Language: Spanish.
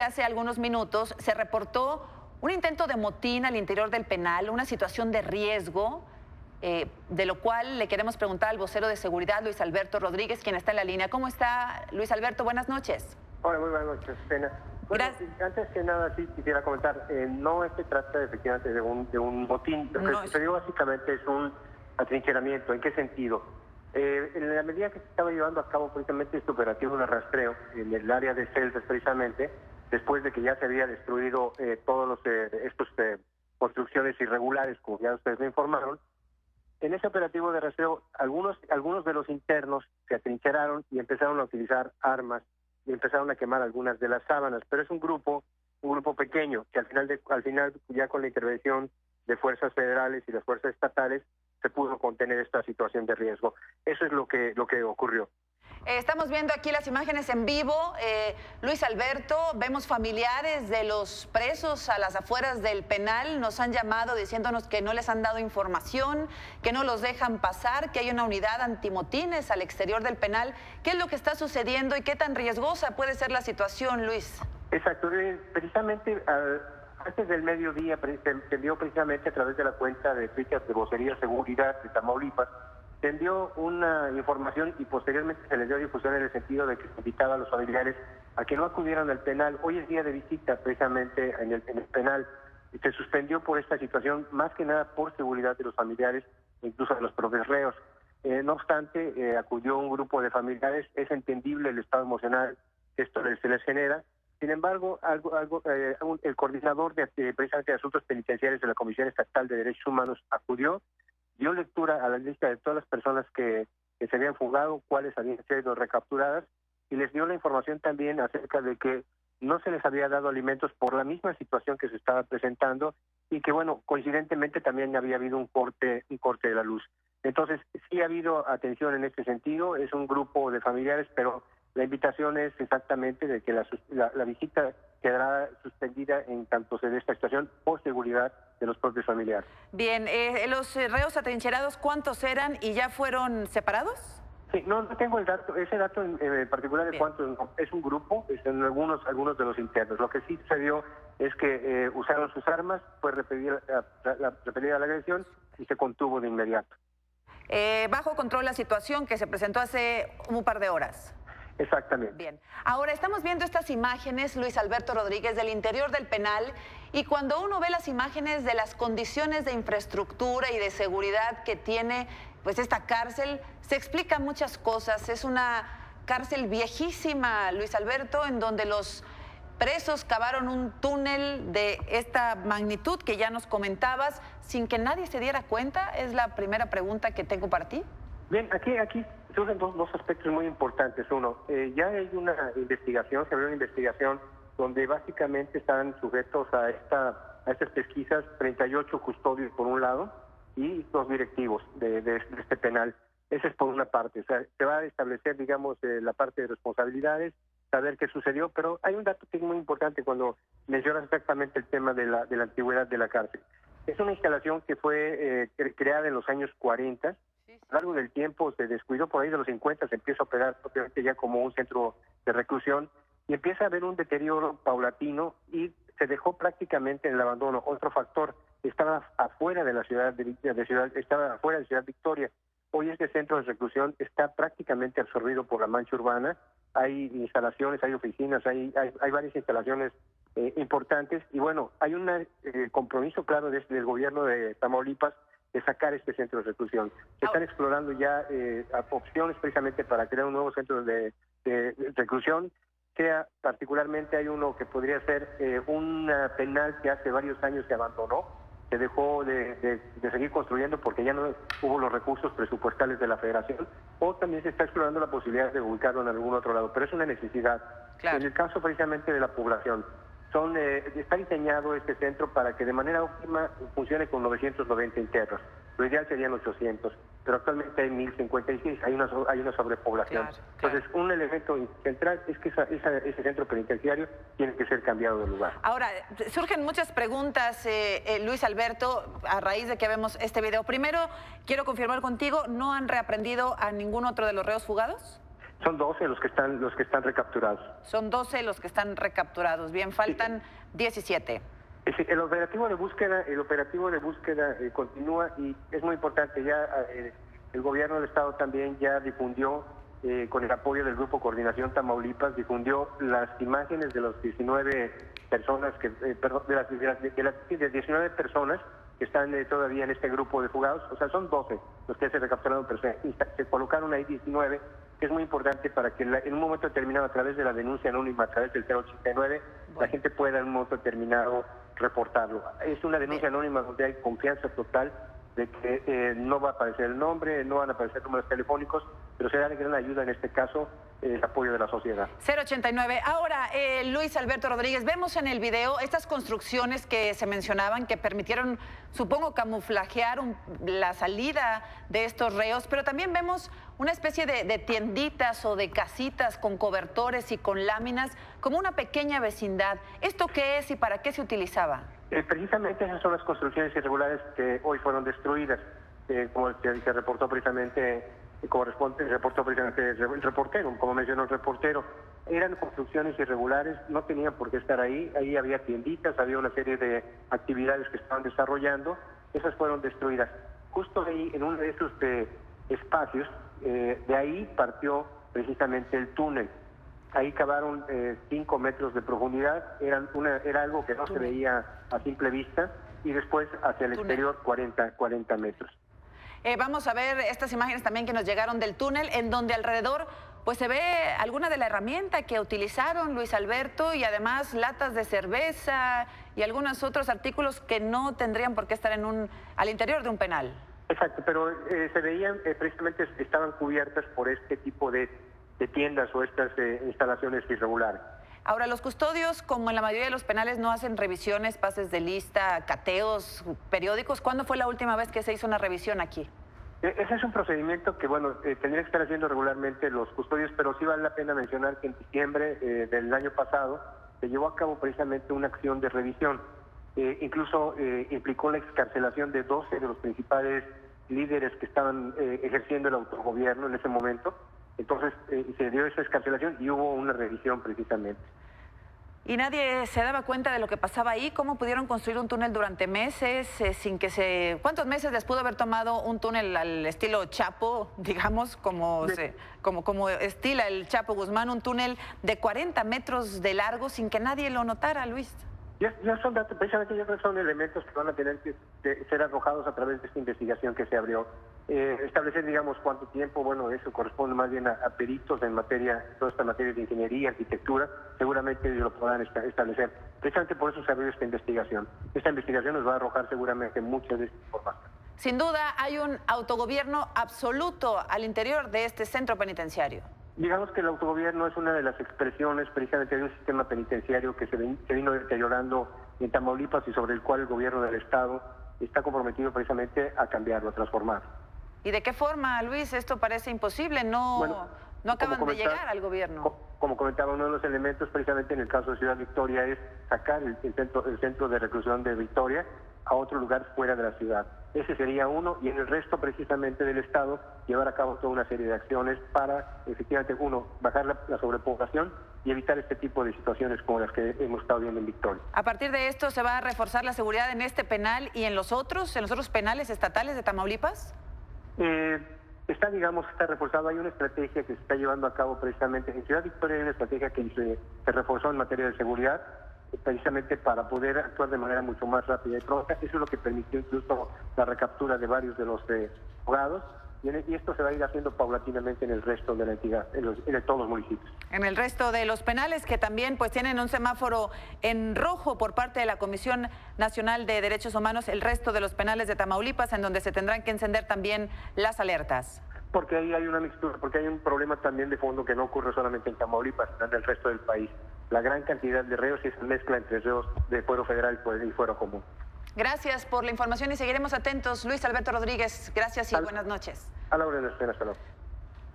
Hace algunos minutos se reportó un intento de motín al interior del penal, una situación de riesgo, de lo cual le queremos preguntar al vocero de seguridad, Luis Alberto Rodríguez, quien está en la línea. ¿Cómo está, Luis Alberto? Buenas noches. Hola, muy buenas noches, Pena. Bueno, antes que nada, sí quisiera comentar, no se trata efectivamente de un motín. Lo que sucedió básicamente es un atrincheramiento. ¿En qué sentido? En la medida que se estaba llevando a cabo precisamente este operativo de rastreo en el área de Celdas, precisamente, después de que ya se había destruido todos estos construcciones irregulares, como ya ustedes me informaron, en ese operativo de rastreo, algunos de los internos se atrincheraron y empezaron a utilizar armas y empezaron a quemar algunas de las sábanas, pero es un grupo pequeño que al final ya con la intervención de fuerzas federales y las fuerzas estatales se pudo contener esta situación de riesgo. Eso es lo que ocurrió. Estamos viendo aquí las imágenes en vivo. Luis Alberto, vemos familiares de los presos a las afueras del penal. Nos han llamado diciéndonos que no les han dado información, que no los dejan pasar, que hay una unidad antimotines al exterior del penal. ¿Qué es lo que está sucediendo y qué tan riesgosa puede ser la situación, Luis? Exacto. Precisamente antes del mediodía se envió precisamente a través de la cuenta de Twitter de Vocería Seguridad de Tamaulipas, se envió una información y posteriormente se les dio difusión en el sentido de que se invitaba a los familiares a que no acudieran al penal. Hoy es día de visita precisamente en el penal y se suspendió por esta situación, más que nada por seguridad de los familiares, incluso de los propios reos. No obstante, acudió un grupo de familiares. Es entendible el estado emocional que esto se les genera. Sin embargo, el coordinador precisamente de asuntos penitenciarios de la Comisión Estatal de Derechos Humanos acudió, dio lectura a la lista de todas las personas que se habían fugado, cuáles habían sido recapturadas, y les dio la información también acerca de que no se les había dado alimentos por la misma situación que se estaba presentando y que, bueno, coincidentemente también había habido un corte de la luz. Entonces, sí ha habido atención en este sentido, es un grupo de familiares, pero la invitación es exactamente de que la visita quedará suspendida en tanto se dé esta situación por seguridad de los propios familiares. Bien, los reos atrincherados, ¿cuántos eran y ya fueron separados? Sí, no tengo el dato, ese dato en particular de cuántos, es un grupo, en algunos de los internos. Lo que sí sucedió es que usaron sus armas, fue repelida la agresión y se contuvo de inmediato. Bajo control la situación que se presentó hace un par de horas. Exactamente. Bien, ahora estamos viendo estas imágenes, Luis Alberto Rodríguez, del interior del penal, y cuando uno ve las imágenes de las condiciones de infraestructura y de seguridad que tiene pues esta cárcel, se explican muchas cosas. Es una cárcel viejísima, Luis Alberto, en donde los presos cavaron un túnel de esta magnitud que ya nos comentabas, sin que nadie se diera cuenta. Es la primera pregunta que tengo para ti. Bien, aquí surgen dos aspectos muy importantes. Uno, ya hay una investigación, se abrió una investigación donde básicamente están sujetos a estas pesquisas 38 custodios por un lado y 2 directivos de este penal. Esa es por una parte. O sea, se va a establecer, digamos, la parte de responsabilidades, saber qué sucedió, pero hay un dato que es muy importante cuando mencionas exactamente el tema de la antigüedad de la cárcel. Es una instalación que fue creada en los años 40. A lo largo del tiempo se descuidó, por ahí de los 50 se empieza a operar propiamente ya como un centro de reclusión y empieza a haber un deterioro paulatino y se dejó prácticamente en el abandono. Otro factor, estaba afuera de la estaba afuera de Ciudad Victoria. Hoy este centro de reclusión está prácticamente absorbido por la mancha urbana. Hay instalaciones, hay oficinas, hay varias instalaciones importantes y bueno, hay un compromiso claro del gobierno de Tamaulipas de sacar este centro de reclusión. Se están explorando ya opciones precisamente para crear un nuevo centro de reclusión. Particularmente hay uno que podría ser un penal que hace varios años se abandonó, se dejó de seguir construyendo porque ya no hubo los recursos presupuestales de la Federación, o también se está explorando la posibilidad de ubicarlo en algún otro lado, pero es una necesidad. Claro. En el caso precisamente de la población, está diseñado este centro para que de manera óptima funcione con 990 internos. Lo ideal serían 800, pero actualmente hay 1056, hay una sobrepoblación. Claro. Entonces, un elemento central es que ese centro penitenciario tiene que ser cambiado de lugar. Ahora, surgen muchas preguntas, Luis Alberto, a raíz de que vemos este video. Primero, quiero confirmar contigo, ¿no han reaprendido a ningún otro de los reos fugados? Son 12 los que están recapturados. Son 12 los que están recapturados. Bien, faltan 17. El operativo de búsqueda continúa y es muy importante. Ya el gobierno del estado también ya difundió, con el apoyo del Grupo Coordinación Tamaulipas, difundió las imágenes de los 19 personas de 19 personas que están todavía en este grupo de fugados. O sea, son 12 los que se recapturaron, pero se colocaron ahí 19, que es muy importante para que en un momento determinado, a través de la denuncia anónima, a través del 089, la gente pueda en un momento determinado reportarlo. Es una denuncia anónima donde hay confianza total de que no va a aparecer el nombre, no van a aparecer números telefónicos, pero será de gran ayuda en este caso el apoyo de la sociedad. 089. Ahora, Luis Alberto Rodríguez, vemos en el video estas construcciones que se mencionaban que permitieron, supongo, camuflajear la salida de estos reos, pero también vemos una especie de tienditas o de casitas con cobertores y con láminas, como una pequeña vecindad. ¿Esto qué es y para qué se utilizaba? Precisamente esas son las construcciones irregulares que hoy fueron destruidas, como se reportó precisamente, reportó precisamente el reportero, como mencionó el reportero. Eran construcciones irregulares, no tenían por qué estar ahí. Ahí había tienditas, había una serie de actividades que estaban desarrollando. Esas fueron destruidas. Justo ahí, en uno de esos espacios, de ahí partió precisamente el túnel. Ahí cavaron 5 metros de profundidad, era algo que no se veía a simple vista, y después hacia el exterior 40 metros. Vamos a ver estas imágenes también que nos llegaron del túnel, en donde alrededor pues se ve alguna de la herramienta que utilizaron, Luis Alberto, y además latas de cerveza y algunos otros artículos que no tendrían por qué estar al interior de un penal. Exacto, pero se veían, precisamente estaban cubiertas por este tipo de tiendas o estas instalaciones irregulares. Ahora, los custodios, como en la mayoría de los penales, no hacen revisiones, pases de lista, cateos periódicos. ¿Cuándo fue la última vez que se hizo una revisión aquí? Ese es un procedimiento que, bueno, tendría que estar haciendo regularmente los custodios, pero sí vale la pena mencionar que en diciembre del año pasado se llevó a cabo precisamente una acción de revisión. Incluso implicó la excarcelación de 12 de los principales líderes que estaban ejerciendo el autogobierno en ese momento. Entonces se dio esa excarcelación y hubo una revisión precisamente. ¿Y nadie se daba cuenta de lo que pasaba ahí? ¿Cómo pudieron construir un túnel durante meses sin que se... ¿Cuántos meses les pudo haber tomado un túnel al estilo Chapo, digamos, como estila el Chapo Guzmán, un túnel de 40 metros de largo sin que nadie lo notara, Luis? Ya son datos, precisamente ya son elementos que van a tener que ser arrojados a través de esta investigación que se abrió. Establecer, digamos, cuánto tiempo, bueno, eso corresponde más bien a peritos en materia, toda esta materia de ingeniería, arquitectura, seguramente ellos lo podrán establecer. Precisamente por eso se abrió esta investigación. Esta investigación nos va a arrojar seguramente mucha de esta información. Sin duda hay un autogobierno absoluto al interior de este centro penitenciario. Digamos que el autogobierno es una de las expresiones precisamente de un sistema penitenciario que se vino deteriorando en Tamaulipas y sobre el cual el gobierno del estado está comprometido precisamente a cambiarlo, a transformarlo. ¿Y de qué forma, Luis? Esto parece imposible, no acaban de llegar al gobierno. Como comentaba, uno de los elementos precisamente en el caso de Ciudad Victoria es sacar el centro de reclusión de Victoria a otro lugar fuera de la ciudad. Ese sería uno, y en el resto precisamente del estado llevar a cabo toda una serie de acciones para efectivamente, uno, bajar la sobrepoblación y evitar este tipo de situaciones como las que hemos estado viendo en Victoria. A partir de esto, ¿se va a reforzar la seguridad en este penal y en los otros penales estatales de Tamaulipas? Está reforzado. Hay una estrategia que se está llevando a cabo precisamente en Ciudad Victoria. Hay una estrategia que se reforzó en materia de seguridad, precisamente para poder actuar de manera mucho más rápida y pronta. Eso es lo que permitió incluso la recaptura de varios de los fugados, y esto se va a ir haciendo paulatinamente en el resto de la entidad, en todos los municipios. En el resto de los penales, que también pues tienen un semáforo en rojo por parte de la Comisión Nacional de Derechos Humanos, el resto de los penales de Tamaulipas, en donde se tendrán que encender también las alertas. Porque ahí hay una mixtura, porque hay un problema también de fondo que no ocurre solamente en Tamaulipas, sino en el resto del país. La gran cantidad de reos y esa mezcla entre reos de fuero federal y fuero común. Gracias por la información y seguiremos atentos. Luis Alberto Rodríguez, gracias y buenas noches. A la orden, hasta luego.